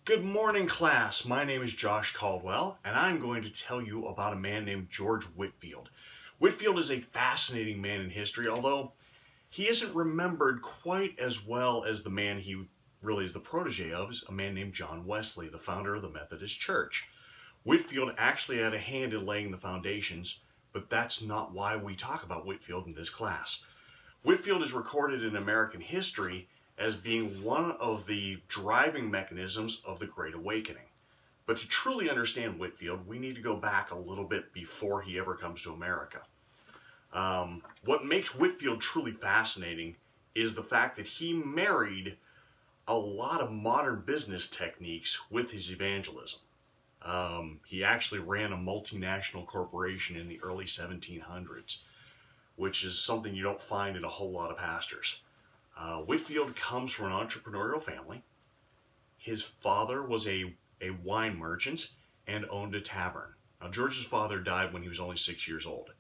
Good morning, class. My name is Josh Caldwell, and I'm going to tell you about a man named George Whitfield. Whitfield is a fascinating man in history, although he isn't remembered quite as well as the man he really is the protege of, is a man named John Wesley, the founder of the Methodist Church. Whitfield actually had a hand in laying the foundations, but that's not why we talk about Whitfield in this class. Whitfield is recorded in American history as being one of the driving mechanisms of the Great Awakening. But to truly understand Whitfield, we need to go back a little bit before he ever comes to America. What makes Whitfield truly fascinating is the fact that he married a lot of modern business techniques with his evangelism. He actually ran a multinational corporation in the early 1700s, which is something you don't find in a whole lot of pastors. Whitfield comes from an entrepreneurial family. His father was a wine merchant and owned a tavern. Now, George's father died when he was only 6 years old.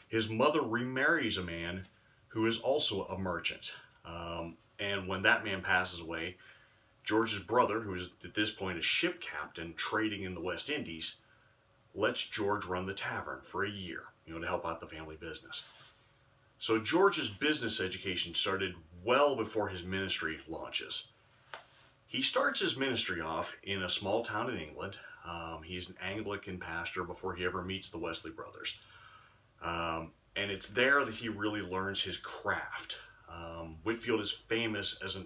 His mother remarries a man who is also a merchant. And when that man passes away, George's brother, who is at this point a ship captain trading in the West Indies, lets George run the tavern for a year, to help out the family business. So George's business education started well before his ministry launches. He starts his ministry off in a small town in England. He's an Anglican pastor before he ever meets the Wesley brothers. And it's there that he really learns his craft. Whitfield is famous as a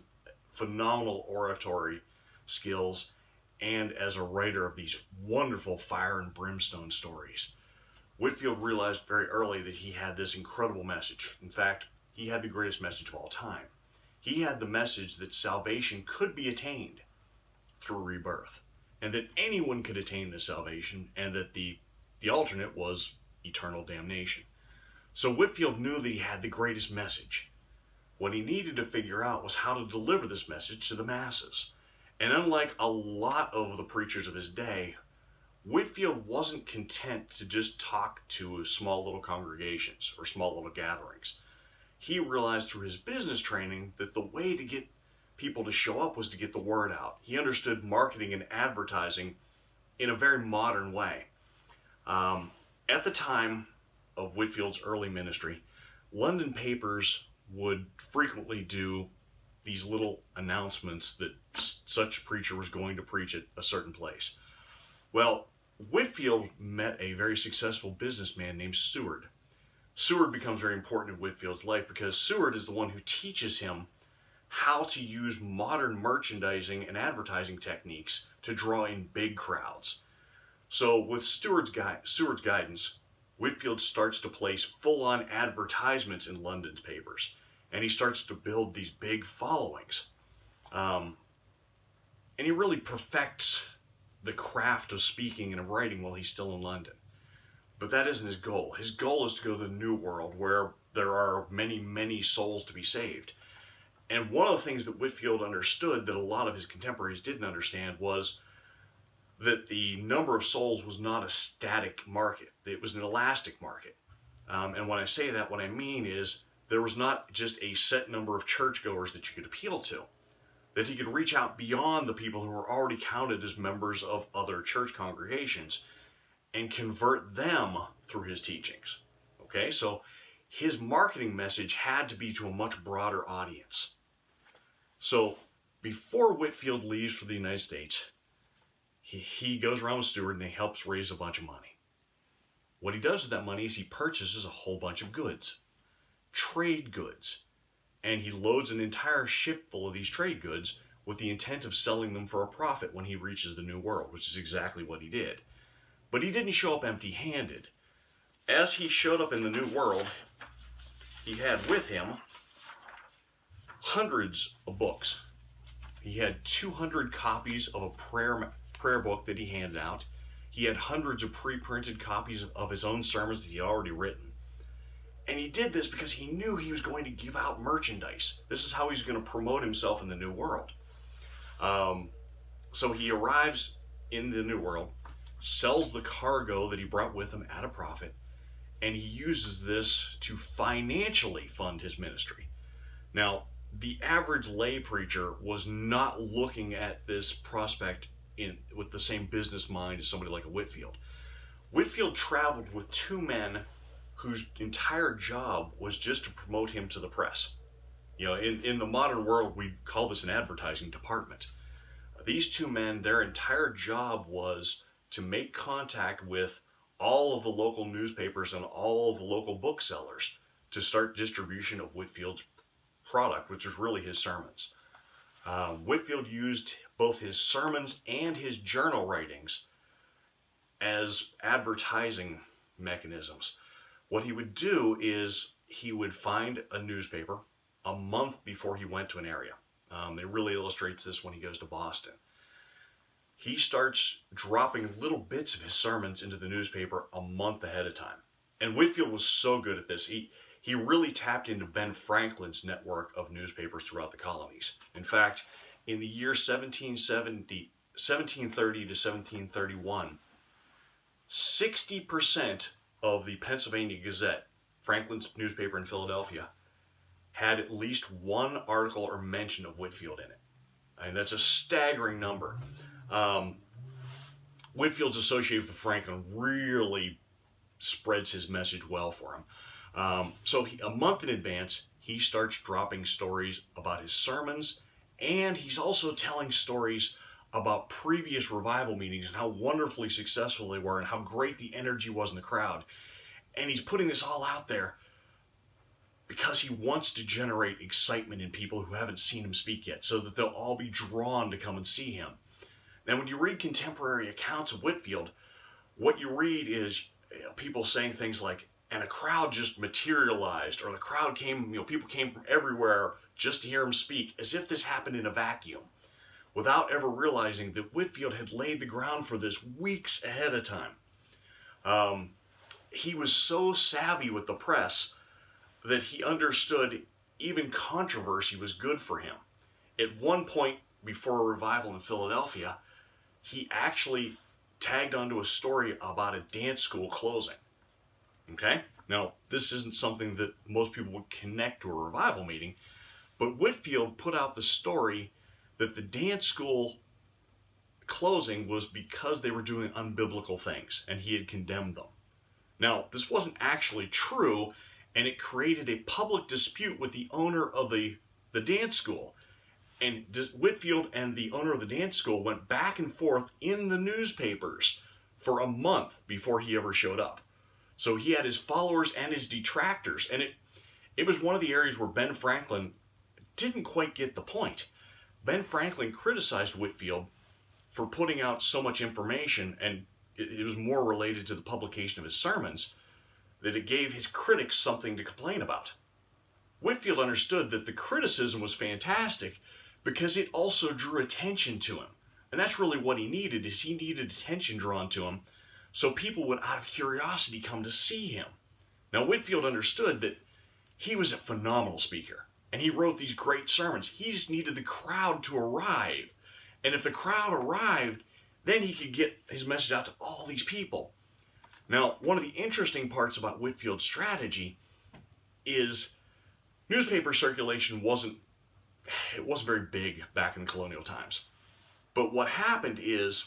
phenomenal oratory skills and as a writer of these wonderful fire and brimstone stories. Whitfield realized very early that he had this incredible message. In fact, he had the greatest message of all time. He had the message that salvation could be attained through rebirth, and that anyone could attain this salvation, and that the alternate was eternal damnation. So Whitfield knew that he had the greatest message. What he needed to figure out was how to deliver this message to the masses. And unlike a lot of the preachers of his day, Whitfield wasn't content to just talk to small little congregations or small little gatherings. He realized through his business training that the way to get people to show up was to get the word out. He understood marketing and advertising in a very modern way. At the time of Whitfield's early ministry, London papers would frequently do these little announcements that such preacher was going to preach at a certain place. Well, Whitfield met a very successful businessman named Seward. Seward becomes very important in Whitfield's life because Seward is the one who teaches him how to use modern merchandising and advertising techniques to draw in big crowds. So with Seward's guidance, Whitfield starts to place full-on advertisements in London's papers, and he starts to build these big followings. And he really perfects the craft of speaking and of writing while he's still in London. But that isn't his goal. His goal is to go to the New World where there are many, many souls to be saved. And one of the things that Whitfield understood that a lot of his contemporaries didn't understand was that the number of souls was not a static market. It was an elastic market. And when I say that, what I mean is there was not just a set number of churchgoers that you could appeal to. That he could reach out beyond the people who were already counted as members of other church congregations and convert them through his teachings. Okay, so his marketing message had to be to a much broader audience. So before Whitfield leaves for the United States, he goes around with Stewart and he helps raise a bunch of money. What he does with that money is he purchases a whole bunch of goods, trade goods. And he loads an entire ship full of these trade goods with the intent of selling them for a profit when he reaches the New World, which is exactly what he did. But he didn't show up empty-handed. As he showed up in the New World, he had with him hundreds of books. He had 200 copies of a prayer book that he handed out. He had hundreds of pre-printed copies of his own sermons that he had already written. And he did this because he knew he was going to give out merchandise. This is how he's going to promote himself in the New World. So he arrives in the New World, sells the cargo that he brought with him at a profit, and he uses this to financially fund his ministry. Now, the average lay preacher was not looking at this prospect with the same business mind as somebody like a Whitfield. Whitfield traveled with two men whose entire job was just to promote him to the press. In the modern world, we call this an advertising department. These two men, their entire job was to make contact with all of the local newspapers and all of the local booksellers to start distribution of Whitfield's product, which was really his sermons. Whitfield used both his sermons and his journal writings as advertising mechanisms. What he would do is he would find a newspaper a month before he went to an area. It really illustrates this when he goes to Boston. He starts dropping little bits of his sermons into the newspaper a month ahead of time. And Whitfield was so good at this. He really tapped into Ben Franklin's network of newspapers throughout the colonies. In fact, in the year 1730 to 1731, 60% of the Pennsylvania Gazette, Franklin's newspaper in Philadelphia, had at least one article or mention of Whitfield in it. And that's a staggering number. Whitfield's associated with Franklin really spreads his message well for him. So a month in advance, he starts dropping stories about his sermons, and he's also telling stories about previous revival meetings and how wonderfully successful they were and how great the energy was in the crowd. And he's putting this all out there because he wants to generate excitement in people who haven't seen him speak yet, so that they'll all be drawn to come and see him. Now, when you read contemporary accounts of Whitfield, what you read is people saying things like, and a crowd just materialized, or the crowd came, people came from everywhere just to hear him speak, as if this happened in a vacuum, without ever realizing that Whitfield had laid the ground for this weeks ahead of time. He was so savvy with the press that he understood even controversy was good for him. At one point, before a revival in Philadelphia, he actually tagged onto a story about a dance school closing. Okay? Now, this isn't something that most people would connect to a revival meeting, but Whitfield put out the story that the dance school closing was because they were doing unbiblical things, and he had condemned them. Now, this wasn't actually true, and it created a public dispute with the owner of the dance school. And Whitfield and the owner of the dance school went back and forth in the newspapers for a month before he ever showed up. So he had his followers and his detractors, and it was one of the areas where Ben Franklin didn't quite get the point. Ben Franklin criticized Whitfield for putting out so much information, and it was more related to the publication of his sermons, that it gave his critics something to complain about. Whitfield understood that the criticism was fantastic because it also drew attention to him. And that's really what he needed, is he needed attention drawn to him so people would, out of curiosity, come to see him. Now, Whitfield understood that he was a phenomenal speaker, and he wrote these great sermons. He just needed the crowd to arrive. And if the crowd arrived, then he could get his message out to all these people. Now, one of the interesting parts about Whitfield's strategy is newspaper circulation wasn't very big back in colonial times. But what happened is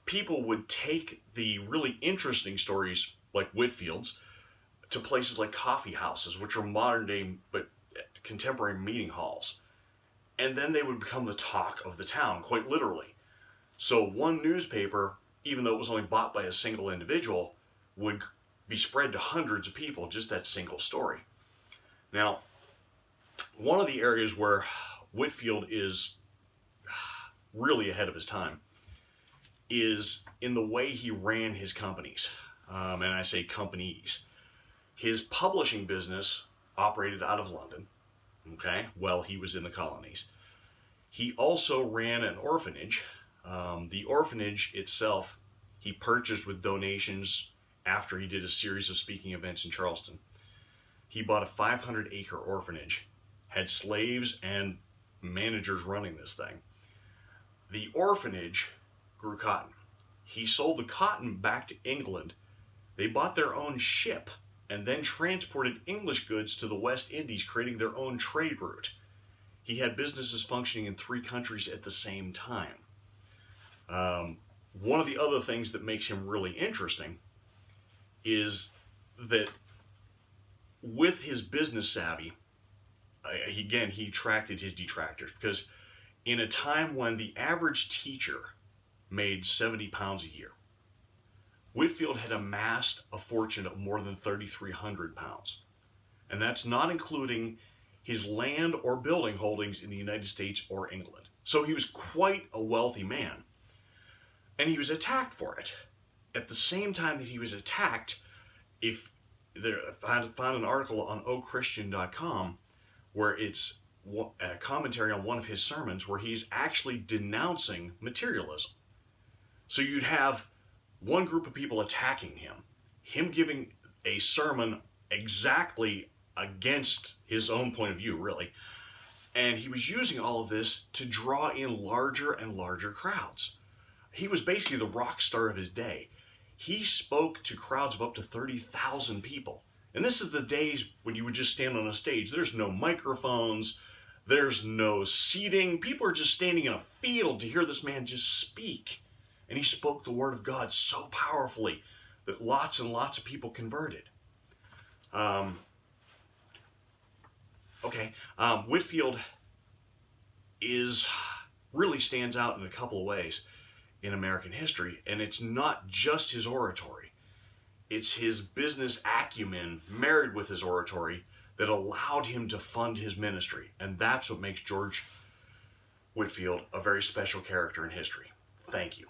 people would take the really interesting stories like Whitfield's to places like coffee houses, which are modern day but contemporary meeting halls. And then they would become the talk of the town, quite literally. So one newspaper, even though it was only bought by a single individual, would be spread to hundreds of people, just that single story. Now, one of the areas where Whitfield is really ahead of his time is in the way he ran his companies. And I say companies. His publishing business operated out of London, okay, while he was in the colonies. He also ran an orphanage. The orphanage itself, he purchased with donations after he did a series of speaking events in Charleston. He bought a 500-acre orphanage, had slaves and managers running this thing. The orphanage grew cotton. He sold the cotton back to England. They bought their own ship and then transported English goods to the West Indies, creating their own trade route. He had businesses functioning in 3 countries at the same time. One of the other things that makes him really interesting is that with his business savvy, again, he attracted his detractors, because in a time when the average teacher made 70 pounds a year, Whitfield had amassed a fortune of more than 3,300 pounds. And that's not including his land or building holdings in the United States or England. So he was quite a wealthy man. And he was attacked for it. At the same time that he was attacked, I found an article on ochristian.com where it's a commentary on one of his sermons where he's actually denouncing materialism. So you'd have one group of people attacking him giving a sermon exactly against his own point of view, really. And he was using all of this to draw in larger and larger crowds. He was basically the rock star of his day. He spoke to crowds of up to 30,000 people. And this is the days when you would just stand on a stage. There's no microphones. There's no seating. People are just standing in a field to hear this man just speak. And he spoke the word of God so powerfully that lots and lots of people converted. Whitfield really stands out in a couple of ways in American history, and it's not just his oratory. It's his business acumen married with his oratory that allowed him to fund his ministry, and that's what makes George Whitfield a very special character in history. Thank you.